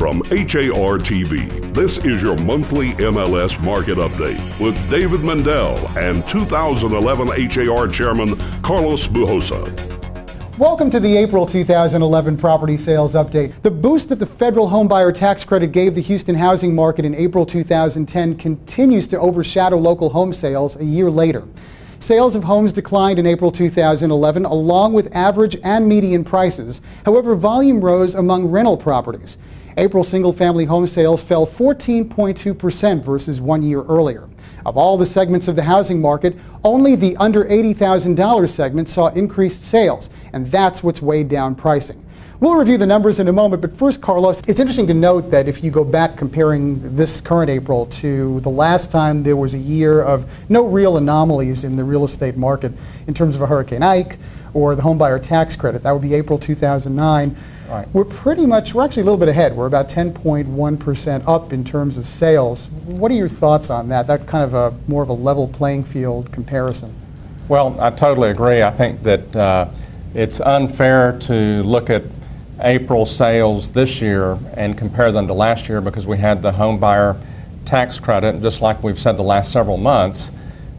From HAR TV, this is your monthly MLS market update with David Mendel and 2011 HAR Chairman Carlos Bujosa. Welcome to the April 2011 property sales update. The boost that the federal homebuyer tax credit gave the Houston housing market in April 2010 continues to overshadow local home sales a year later. Sales of homes declined in April 2011 along with average and median prices. However, volume rose among rental properties. April single-family home sales fell 14.2% versus 1 year earlier. Of all the segments of the housing market, only the under $80,000 segment saw increased sales, and that's what's weighed down pricing. We'll review the numbers in a moment, but first, Carlos, it's interesting to note that if you go back comparing this current April to the last time there was a year of no real anomalies in the real estate market in terms of a Hurricane Ike or the homebuyer tax credit, that would be April 2009. Right. We're actually a little bit ahead. We're about 10.1% up in terms of sales. What are your thoughts on that? That kind of more of a level playing field comparison. Well, I totally agree. I think that it's unfair to look at April sales this year and compare them to last year because we had the home buyer tax credit. Just like we've said the last several months,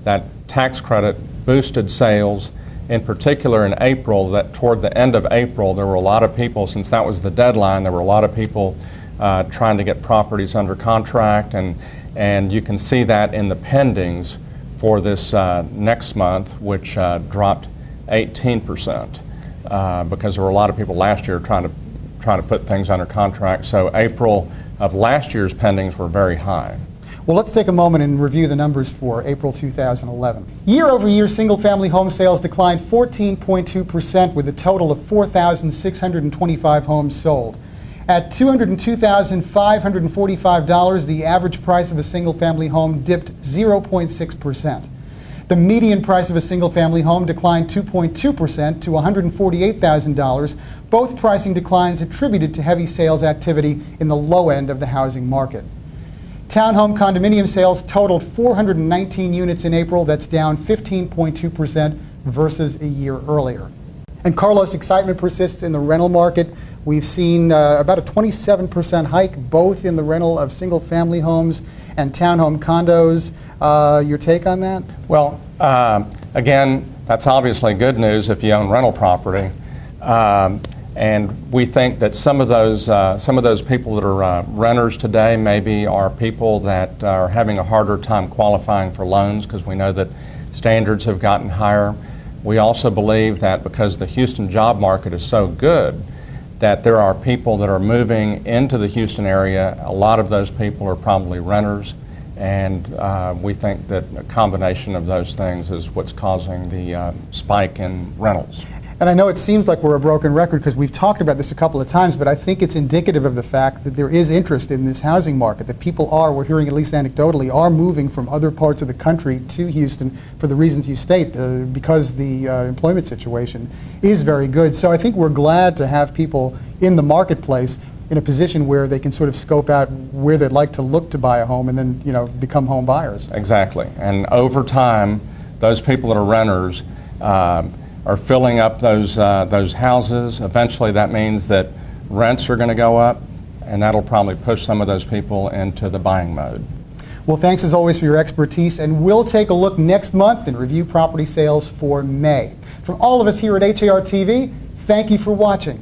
that tax credit boosted sales. In particular in April, that toward the end of April, there were a lot of people, since that was the deadline, there were a lot of people trying to get properties under contract, and you can see that in the pendings for this next month, which dropped 18%, because there were a lot of people last year trying to put things under contract. So April of last year's pendings were very high. Well, let's take a moment and review the numbers for April 2011. Year-over-year single-family home sales declined 14.2% with a total of 4,625 homes sold. At $202,545, the average price of a single-family home dipped 0.6%. The median price of a single-family home declined 2.2% to $148,000, both pricing declines attributed to heavy sales activity in the low end of the housing market. Townhome condominium sales totaled 419 units in April. That's down 15.2% versus a year earlier. And Carlos, excitement persists in the rental market. We've seen about a 27% hike both in the rental of single-family homes and townhome condos. Your take on that? Well, again, that's obviously good news if you own rental property. And we think that some of those people that are renters today maybe are people that are having a harder time qualifying for loans because we know that standards have gotten higher. We also believe that because the Houston job market is so good, that there are people that are moving into the Houston area. A lot of those people are probably renters, and we think that a combination of those things is what's causing the spike in rentals. And I know it seems like we're a broken record because we've talked about this a couple of times, but I think it's indicative of the fact that there is interest in this housing market, that people we're hearing at least anecdotally, are moving from other parts of the country to Houston for the reasons you state, because the employment situation is very good. So I think we're glad to have people in the marketplace in a position where they can sort of scope out where they'd like to look to buy a home and then, become home buyers. Exactly. And over time, those people that are renters are filling up those houses. Eventually that means that rents are going to go up, and that'll probably push some of those people into the buying mode. Well, thanks as always for your expertise, and we'll take a look next month and review property sales for May. From all of us here at HAR TV, thank you for watching.